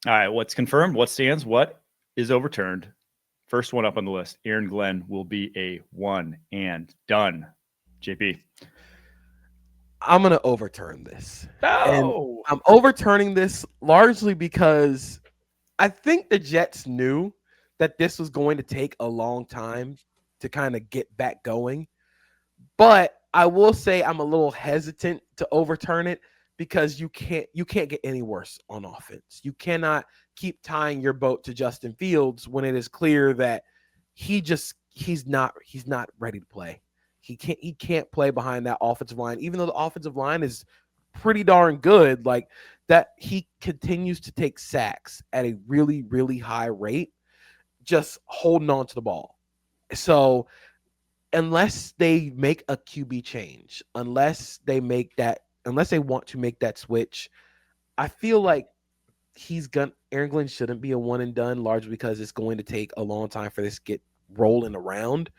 All right, what's confirmed? What stands? What is overturned? First one up on the list, Aaron Glenn will be a one and done. JP. I'm going to overturn this. And No. I'm overturning this largely because I think the Jets knew that this was going to take a long time to kind of get back going. But I will say I'm a little hesitant to overturn it because you can't get any worse on offense. You cannot keep tying your boat to Justin Fields when it is clear that he's not ready to play. He can't play behind that offensive line, even though the offensive line is pretty darn good. Like that, he continues to take sacks at a really, really high rate, just holding on to the ball. So unless they make a QB change, unless they want to make that switch, I feel like Aaron Glenn shouldn't be a one and done, largely because it's going to take a long time for this to get rolling around.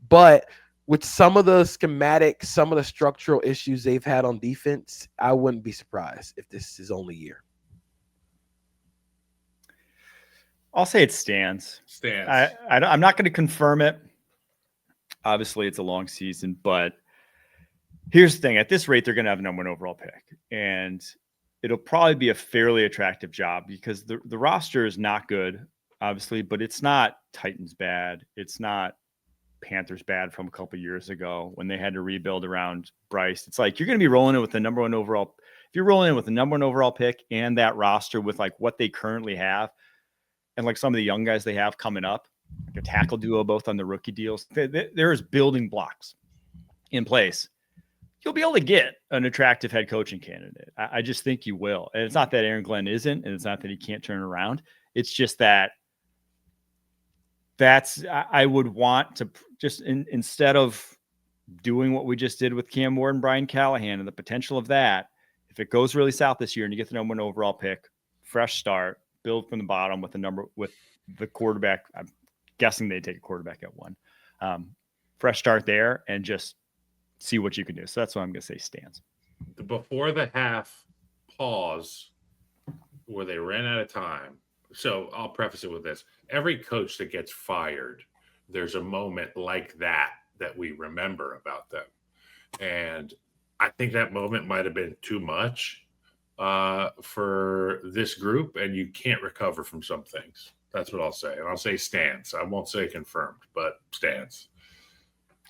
But with some of the schematics, some of the structural issues they've had on defense, I wouldn't be surprised if this is only a year. I'll say it stands. I'm not going to confirm it. Obviously, it's a long season, but here's the thing. At this rate, they're going to have a number one overall pick. And it'll probably be a fairly attractive job because the roster is not good, obviously, but it's not Titans bad. It's not Panthers bad from a couple years ago when they had to rebuild around Bryce. It's like you're going to be rolling in with the number one overall. If you're rolling in with the number one overall pick and that roster with like what they currently have and like some of the young guys they have coming up, like a tackle duo, both on the rookie deals, there's building blocks in place. You'll be able to get an attractive head coaching candidate. I just think you will. And it's not that Aaron Glenn isn't, and it's not that he can't turn around. It's just that I would want to just instead of doing what we just did with Cam Ward and Brian Callahan and the potential of that, if it goes really south this year and you get the number one overall pick, fresh start, build from the bottom with the quarterback. I'm guessing they take a quarterback at one. Fresh start there and just see what you can do. So that's what I'm going to say stands. Before the half pause where they ran out of time. So I'll preface it with this. Every coach that gets fired, there's a moment like that we remember about them. And I think that moment might have been too much for this group, and you can't recover from some things. That's what I'll say. And I'll say stands. I won't say confirmed, but stands.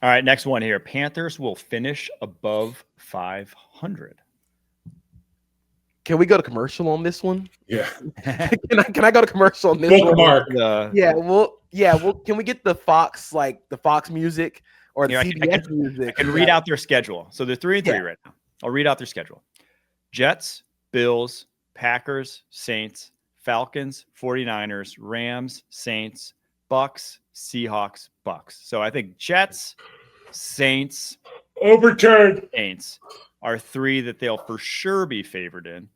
All right, next one here. Panthers will finish above 500. Can we go to commercial on this one? Yeah. Can I go to commercial on this one? Mark. Can we get the Fox music or the CBS music? I can read out their schedule. So they're 3-3 right now. I'll read out their schedule. Jets, Bills, Packers, Saints, Falcons, 49ers, Rams, Saints, Bucks, Seahawks, Bucks. So I think Jets, Saints, overturned, Saints are three that they'll for sure be favored in.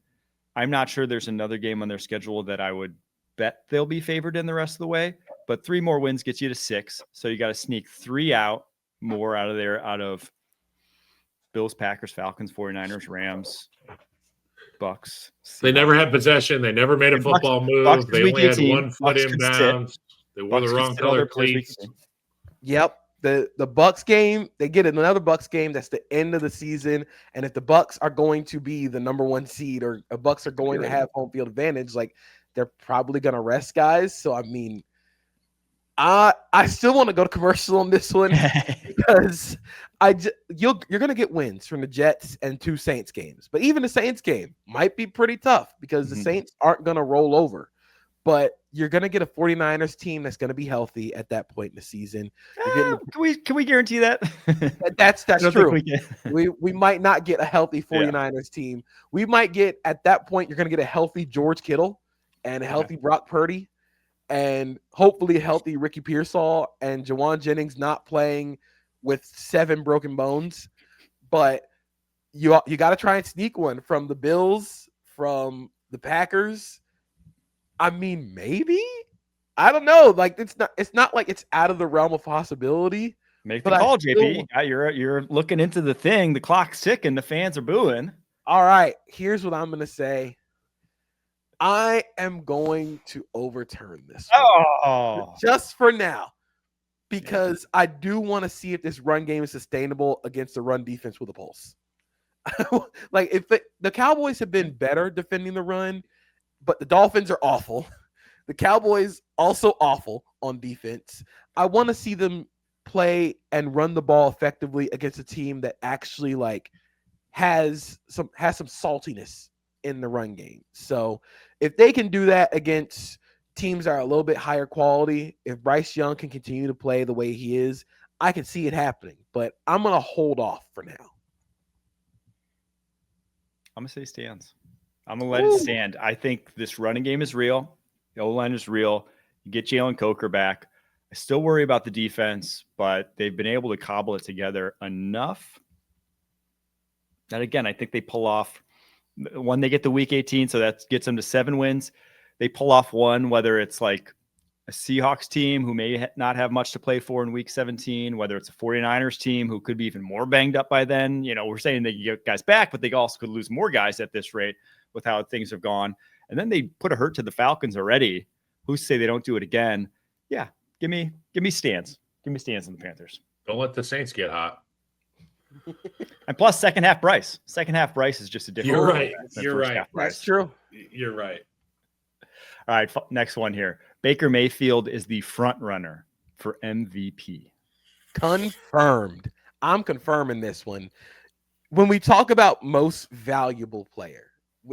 I'm not sure there's another game on their schedule that I would bet they'll be favored in the rest of the way, but 3 more wins gets you to 6. So you got to sneak 3 more out of there, out of Bills, Packers, Falcons, 49ers, Rams, Bucks. Seahawks. They never had possession. They never made a football move. Bucks they only had 1 foot inbounds. They wore Bucks the wrong color cleats. Yep. The Bucks game, they get another Bucks game. That's the end of the season. And if the Bucks are going to be the number 1 seed or the Bucks are going to have home field advantage, like they're probably going to rest guys. So, I mean, I still want to go to commercial on this one because you're going to get wins from the Jets and 2 Saints games. But even the Saints game might be pretty tough because the Saints aren't going to roll over. But you're going to get a 49ers team that's going to be healthy at that point in the season. Can we guarantee that? That's true. We might not get a healthy 49ers team. We might get, at that point, you're going to get a healthy George Kittle and a healthy Brock Purdy and hopefully a healthy Ricky Pearsall and Jawan Jennings not playing with 7 broken bones. But you got to try and sneak one from the Bills, from the Packers. I mean, maybe. I don't know. Like it's not like it's out of the realm of possibility. Make the call, JP. You're looking into the thing. The clock's ticking. The fans are booing. All right. Here's what I'm gonna say. I am going to overturn this Oh, just for now, because I do want to see if this run game is sustainable against the run defense with a pulse. Like the Cowboys have been better defending the run, but the Dolphins are awful. The Cowboys also awful on defense. I want to see them play and run the ball effectively against a team that actually like has some saltiness in the run game. So if they can do that against teams that are a little bit higher quality, if Bryce Young can continue to play the way he is, I can see it happening. But I'm going to hold off for now. I'm going to say stands. I'm going to let it stand. I think this running game is real. The O-line is real. You get Jalen Coker back. I still worry about the defense, but they've been able to cobble it together enough that, again, I think they pull off one. They get the week 18, so that gets them to 7 wins. They pull off one, whether it's like a Seahawks team who may not have much to play for in week 17, whether it's a 49ers team who could be even more banged up by then. You know, we're saying they can get guys back, but they also could lose more guys at this rate with how things have gone. And then they put a hurt to the Falcons already. Who's to say they don't do it again? Yeah, give me stands. Give me stands on the Panthers. Don't let the Saints get hot. And plus, second half Bryce. Second half Bryce is just a different. You're right. You're right. That's true. You're right. All right, next one here. Baker Mayfield is the front runner for MVP. Confirmed. I'm confirming this one. When we talk about most valuable player,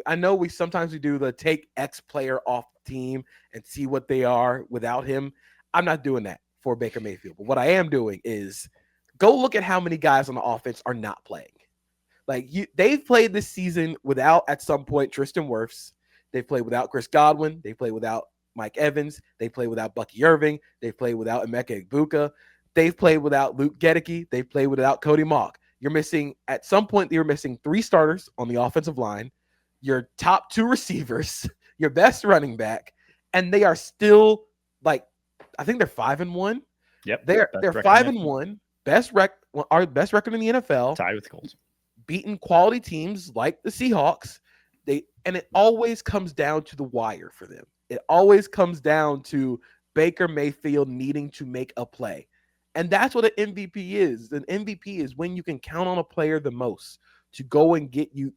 I know we do the take X player off the team and see what they are without him. I'm not doing that for Baker Mayfield. But what I am doing is go look at how many guys on the offense are not playing. Like they've played this season without, at some point, Tristan Wirfs. They've played without Chris Godwin. They played without Mike Evans. They played without Bucky Irving. They played without Emeka Egbuka. They've played without Luke Gedeke. They've played without Cody Mock. At some point, you're missing 3 starters on the offensive line, your top 2 receivers, your best running back, and they are still like, I think they're 5-1. Yep. They're 5-1. Our best record in the NFL. Tied with the Colts. Beating quality teams like the Seahawks. And it always comes down to the wire for them. It always comes down to Baker Mayfield needing to make a play. And that's what an MVP is. An MVP is when you can count on a player the most to go and get you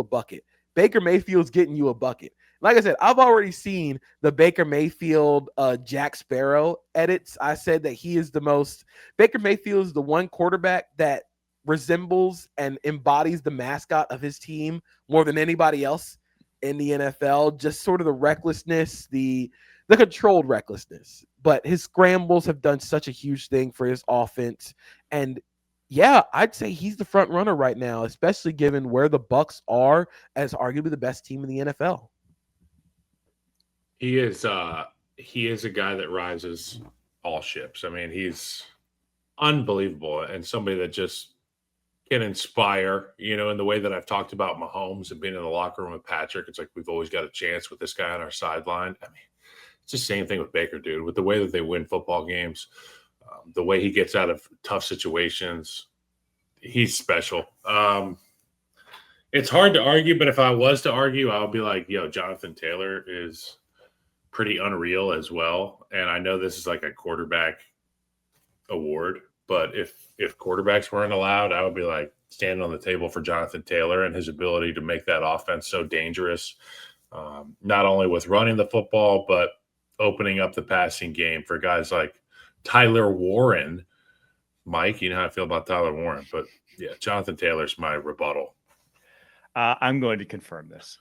a bucket. Baker Mayfield's getting you a bucket. Like I said, I've already seen the Baker Mayfield Jack Sparrow edits. I said that Baker Mayfield is the one quarterback that resembles and embodies the mascot of his team more than anybody else in the NFL. Just sort of the recklessness, the controlled recklessness. But his scrambles have done such a huge thing for his offense. And yeah, I'd say he's the front runner right now, especially given where the Bucs are as arguably the best team in the NFL. He is a guy that rises all ships. I mean, he's unbelievable and somebody that just can inspire, in the way that I've talked about Mahomes and being in the locker room with Patrick. It's like we've always got a chance with this guy on our sideline. I mean, it's the same thing with Baker, dude, with the way that they win football games, the way he gets out of tough situations. He's special. It's hard to argue, but if I was to argue, I would be like, Jonathan Taylor is pretty unreal as well. And I know this is like a quarterback award, but if quarterbacks weren't allowed, I would be like standing on the table for Jonathan Taylor and his ability to make that offense so dangerous, not only with running the football, but opening up the passing game for guys like Tyler Warren. Mike, you know how I feel about Tyler Warren, but yeah, Jonathan Taylor's my rebuttal. I'm going to confirm this.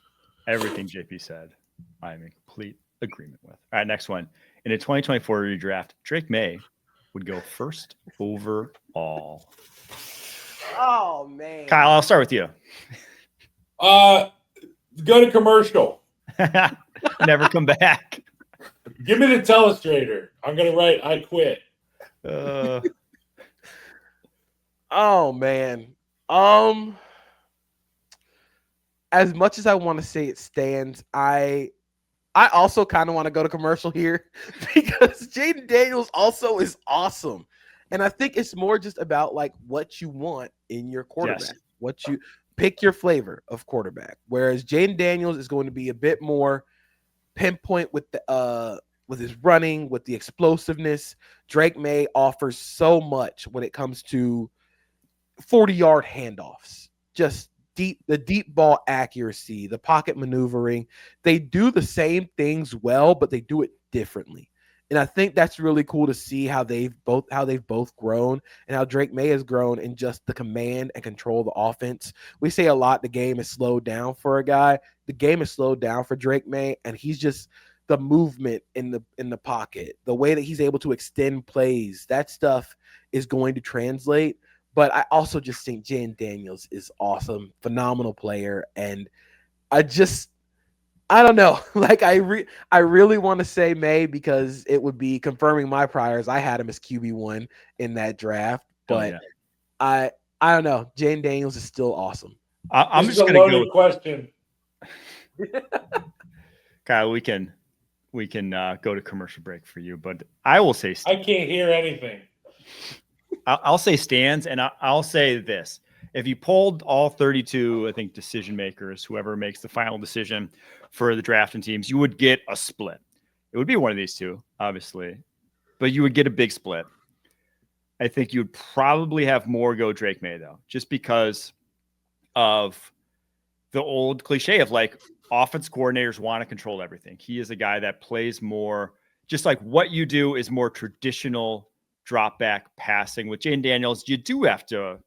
Everything JP said, I'm in complete agreement with. All right, next one. In a 2024 redraft, Drake May would go first overall. Oh, man. Kyle, I'll start with you. Go to commercial. Never come back. Give me the telestrator. I'm going to write, I quit. Oh, man. As much as I want to say it stands, I also kind of want to go to commercial here because Jaden Daniels also is awesome. And I think it's more just about like what you want in your quarterback, what you pick your flavor of quarterback. Whereas Jaden Daniels is going to be a bit more pinpoint with his running, with the explosiveness. Drake May offers so much when it comes to 40-yard handoffs. Just the deep ball accuracy, the pocket maneuvering. They do the same things well, but they do it differently. And I think that's really cool to see how they've both grown and how Drake May has grown in just the command and control of the offense. We say a lot the game is slowed down for a guy. The game is slowed down for Drake May, and he's just the movement in the pocket, the way that he's able to extend plays. That stuff is going to translate. But I also just think Jayden Daniels is awesome, phenomenal player, and I don't know. Like I really want to say May because it would be confirming my priors. I had him as QB1 in that draft, but I don't know. Jayden Daniels is still awesome. I'm just going to go question. Kyle, we can go to commercial break for you, but I will say I can't hear anything. I'll say stands, and I'll say this. If you polled all 32, I think, decision makers, whoever makes the final decision for the drafting teams, you would get a split. It would be one of these two, obviously, but you would get a big split. I think you would probably have more go Drake May, though, just because of the old cliche of like offense coordinators want to control everything. He is a guy that plays more, just like what you do is more traditional drop back passing. With Jayden Daniels, you do have to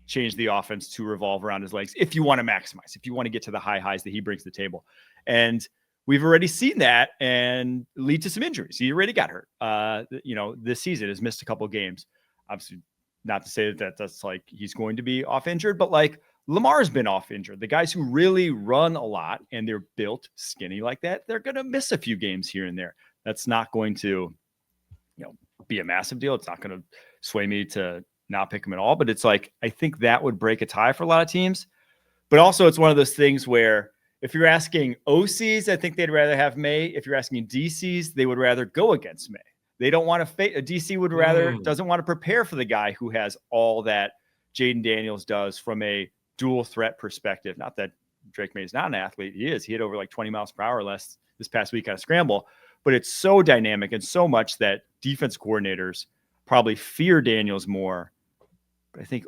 change the offense to revolve around his legs if you want to maximize, if you want to get to the high highs that he brings to the table. And we've already seen that and lead to some injuries. He already got hurt. This season has missed a couple of games. Obviously, not to say that that's like he's going to be off injured, but like Lamar's been off injured. The guys who really run a lot and they're built skinny like that, they're going to miss a few games here and there. That's not going to, be a massive deal. It's not going to sway me to not pick him at all, but it's like, I think that would break a tie for a lot of teams. But also it's one of those things where if you're asking OCs, I think they'd rather have May. If you're asking DCs, they would rather go against May. They don't want to a DC would rather doesn't want to prepare for the guy who has all that Jayden Daniels does from a dual threat perspective. Not that Drake May is not an athlete. He is. He hit over like 20 miles per hour less this past week on a scramble, but it's so dynamic and so much that defense coordinators probably fear Daniels more. But I think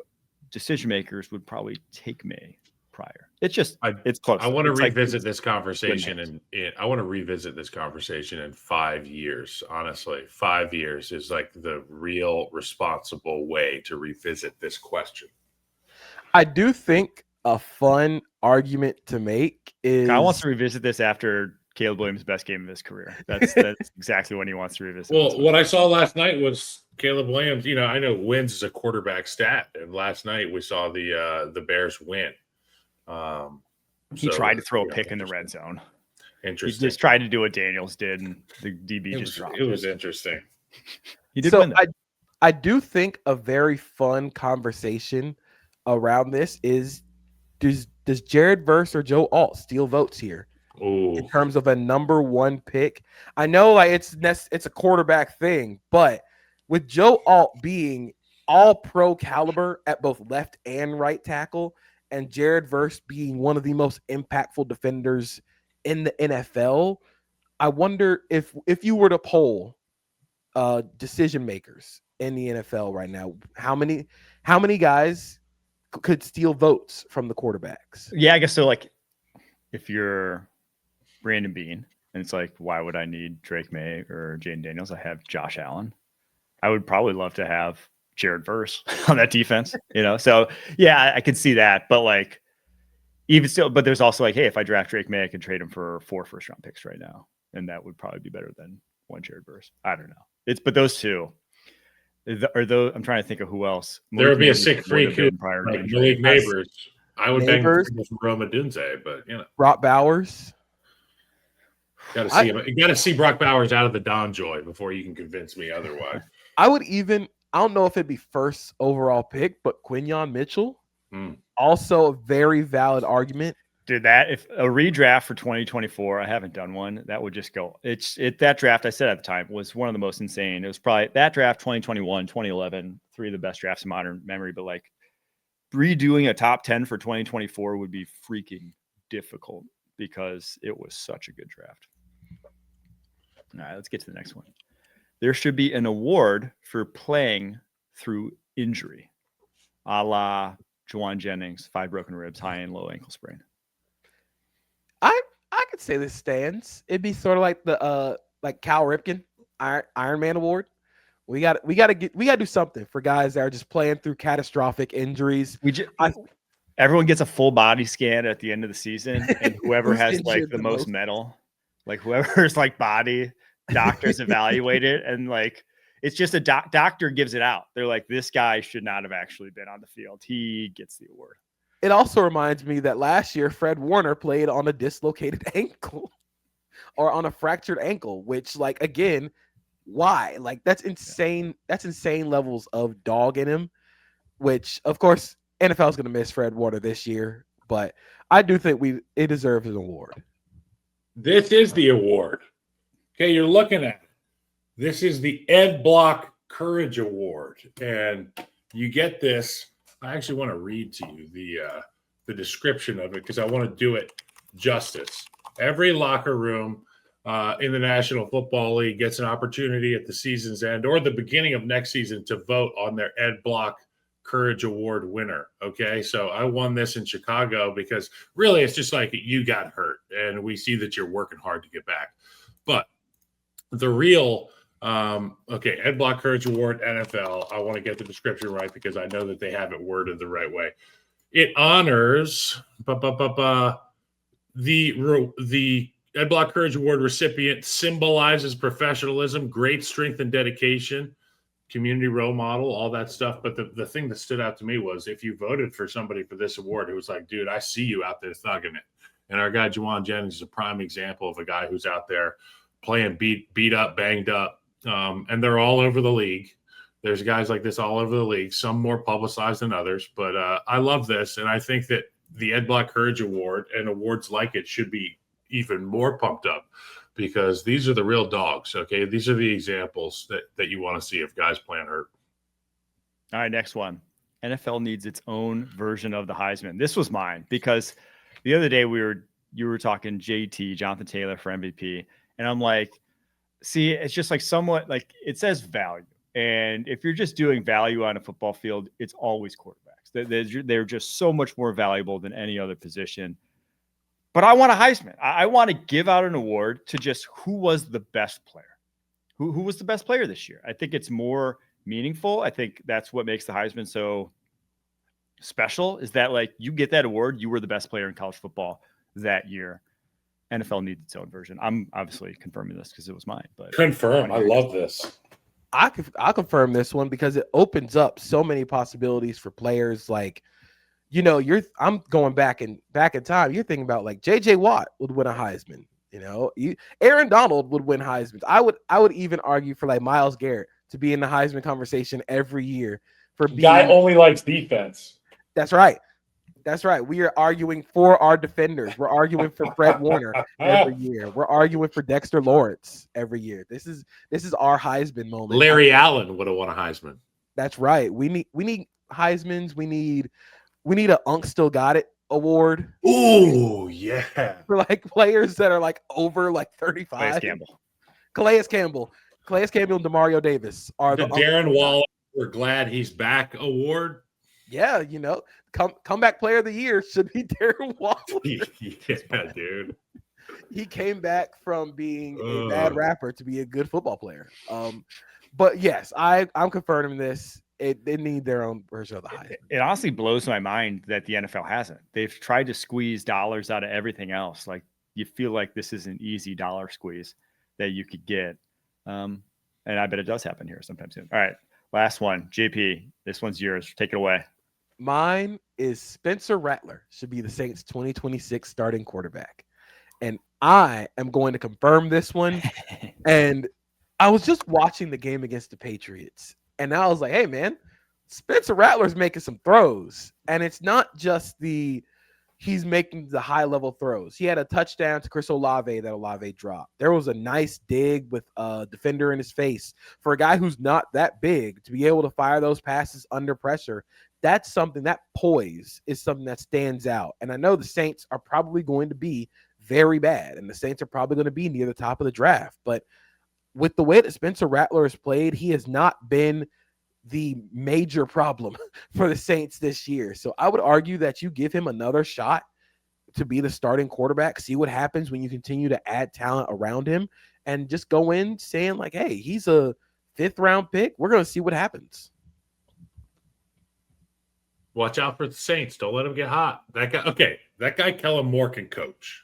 decision makers would probably take May prior. It's just, it's close. I want to revisit this conversation I want to revisit this conversation in 5 years. Honestly, 5 years is like the real responsible way to revisit this question. I do think a fun argument to make is Kyle wants to revisit this after Caleb Williams' best game of his career. That's exactly when he wants to revisit. Well, what I saw last night was Caleb Williams. I know wins is a quarterback stat, and last night we saw the Bears win. He tried to throw a pick in the red zone. Interesting. He just tried to do what Daniels did, and the DB just dropped. It was interesting. He did win that. I do think a very fun conversation around this is does Jared Verse or Joe Alt steal votes here? Ooh. In terms of a number one pick? I know like it's a quarterback thing, but with Joe Alt being all pro caliber at both left and right tackle, and Jared Verse being one of the most impactful defenders in the NFL, I wonder if you were to poll decision makers in the NFL right now, how many guys could steal votes from the quarterbacks? Yeah, I guess so. Like, if you're Brandon Beane, and it's like, why would I need Drake May or Jayden Daniels? I have Josh Allen. I would probably love to have Jared Verse on that defense, So yeah, I could see that, but like, even still, but there's also like, hey, if I draft Drake May, I can trade him for 4 first-round picks right now, and that would probably be better than one Jared Verse. I don't know. But those two. I'm trying to think of who else. There would be a sick freak who Malik Neighbors. I would bang Roma Dunze, but Brock Bowers. Got to see him. You got to see Brock Bowers out of the Don Joy before you can convince me otherwise. I don't know if it'd be first overall pick, but Quinyon Mitchell, also a very valid argument. Dude, if a redraft for 2024, I haven't done one, that would just go. That draft I said at the time was one of the most insane. It was probably that draft 2021, 2011, 3 of the best drafts in modern memory. But like redoing a top 10 for 2024 would be freaking difficult because it was such a good draft. All right, let's get to the next one. There should be an award for playing through injury, a la Juwan Jennings, 5 broken ribs, high and low ankle sprain. I could say this stands. It'd be sort of like the like Cal Ripken Iron Man Award. We got to do something for guys that are just playing through catastrophic injuries. Everyone gets a full body scan at the end of the season, and whoever has like the most metal, like whoever's like body doctors evaluate it, and like it's just a doctor gives it out. They're like, this guy should not have actually been on the field. He gets the award. It also reminds me that last year Fred Warner played on a dislocated ankle or on a fractured ankle, which, like, again, why? Like, that's insane. That's insane levels of dog in him, which, of course, NFL is going to miss Fred Warner this year, but I do think it deserves an award. This is the award. Okay, you're looking at it. This is the Ed Block Courage Award, and you get this. I actually want to read to you the description of it because I want to do it justice. Every locker room in the National Football League gets an opportunity at the season's end or the beginning of next season to vote on their Ed Block Courage Award winner. Okay, so I won this in Chicago because really it's just like you got hurt, and we see that you're working hard to get back. But the real Ed Block Courage Award, NFL. I want to get the description right because I know that they have it worded the right way. It honors the Ed Block Courage Award recipient symbolizes professionalism, great strength and dedication, community role model, all that stuff. But the thing that stood out to me was if you voted for somebody for this award, it was like, dude, I see you out there thugging it. And our guy Juwan Jennings is a prime example of a guy who's out there playing beat up, banged up. And they're all over the league. There's guys like this all over the league, some more publicized than others. But I love this, and I think that the Ed Block Courage Award and awards like it should be even more pumped up because these are the real dogs, okay? These are the examples that you want to see if guys playing hurt. All right, next one. NFL needs its own version of the Heisman. This was mine because the other day you were talking JT, Jonathan Taylor, for MVP, and I'm like, see, it's just like somewhat like it says value. And if you're just doing value on a football field, it's always quarterbacks. They're just so much more valuable than any other position. But I want a Heisman. I want to give out an award to just who was the best player. Who was the best player this year? I think it's more meaningful. I think that's what makes the Heisman so special is that, like, you get that award, you were the best player in college football that year. NFL needs its own version. I'm obviously confirming this because it was mine. But confirm. I love this. I'll confirm this one because it opens up so many possibilities for players. Like, you know, I'm going back in time. You're thinking about like J.J. Watt would win a Heisman. You know, Aaron Donald would win Heisman. I would even argue for like Myles Garrett to be in the Heisman conversation every year for being. Guy only likes defense. That's right. That's right. We are arguing for our defenders. We're arguing for Fred Warner every year. We're arguing for Dexter Lawrence every year. This is our Heisman moment. Larry Allen would have won a Heisman. That's right. We need Heismans. We need a Unk Still Got It award. Oh yeah. For like players that are like over like 35. Calais Campbell and Demario Davis are the Darren Waller We're Glad He's Back award. Yeah, you know, comeback player of the year should be Darren Waller. Yeah, dude. He came back from being a bad rapper to be a good football player. But yes, I'm confirming this. They need their own version of the Heisman. It honestly blows my mind that the NFL hasn't. They've tried to squeeze dollars out of everything else. Like, you feel like this is an easy dollar squeeze that you could get. And I bet it does happen here sometime soon. All right, last one. JP, this one's yours. Take it away. Mine is Spencer Rattler should be the Saints 2026 starting quarterback. And I am going to confirm this one. And I was just watching the game against the Patriots. And I was like, hey, man, Spencer Rattler's making some throws. And it's not just he's making the high-level throws. He had a touchdown to Chris Olave that Olave dropped. There was a nice dig with a defender in his face. For a guy who's not that big, to be able to fire those passes under pressure, that's something, that poise is something that stands out. And I know the Saints are probably going to be very bad, and the Saints are probably going to be near the top of the draft. But with the way that Spencer Rattler has played, he has not been the major problem for the Saints this year. So I would argue that you give him another shot to be the starting quarterback, see what happens when you continue to add talent around him, and just go in saying like, hey, he's a 5th round pick. We're going to see what happens. Watch out for the Saints. Don't let him get hot. That guy Kellen Moore can coach.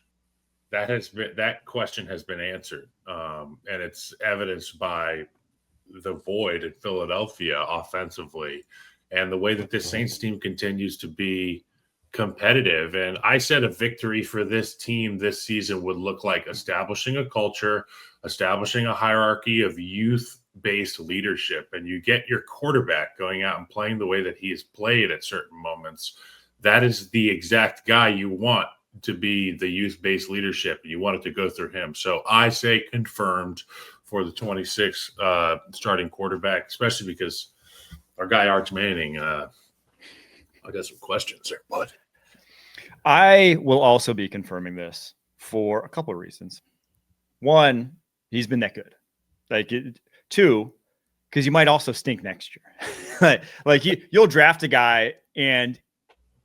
That question has been answered, and it's evidenced by the void in Philadelphia offensively, and the way that this Saints team continues to be competitive. And I said a victory for this team this season would look like establishing a culture, establishing a hierarchy of youth-based leadership, and you get your quarterback going out and playing the way that he has played at certain moments. That is the exact guy you want to be the youth-based leadership. You want it to go through him. So I say confirmed for the 26 starting quarterback, especially because our guy Arch Manning, I got some questions there, bud. I will also be confirming this for a couple of reasons. One, he's been that good. Two, because you might also stink next year. You'll draft a guy and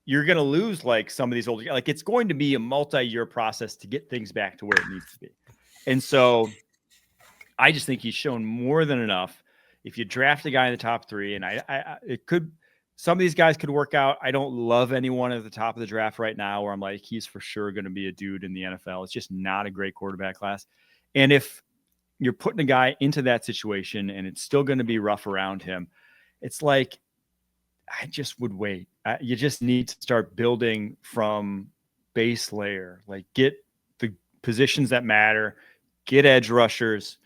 you're going to lose like some of these older, like it's going to be a multi-year process to get things back to where it needs to be. And so I just think he's shown more than enough. If you draft a guy in the top 3, and some of these guys could work out. I don't love anyone at the top of the draft right now where I'm like, he's for sure going to be a dude in the NFL. It's just not a great quarterback class. And if you're putting a guy into that situation and it's still going to be rough around him, it's like, I just would wait. You just need to start building from base layer, like get the positions that matter, get edge rushers.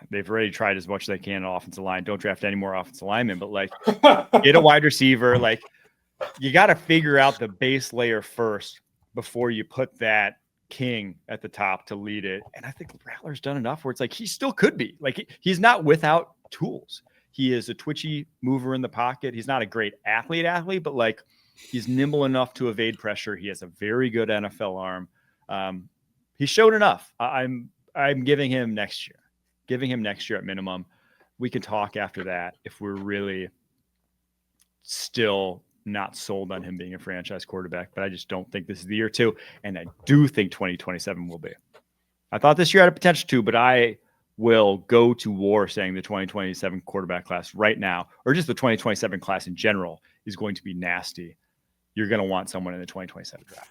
They've already tried as much as they can on offensive line. Don't draft any more offensive linemen, but like get a wide receiver. Like you got to figure out the base layer first before you put that king at the top to lead it. And I think Rattler's done enough where it's like he still could be. Like he's not without tools. He is a twitchy mover in the pocket. He's not a great athlete, but like he's nimble enough to evade pressure. He has a very good NFL arm. He showed enough. I'm giving him next year. Giving him next year at minimum. We can talk after that if we're really still not sold on him being a franchise quarterback, but I just don't think this is the year too. And I do think 2027 will be. I thought this year had a potential too, but I will go to war saying the 2027 quarterback class right now, or just the 2027 class in general, is going to be nasty. You're going to want someone in the 2027 draft.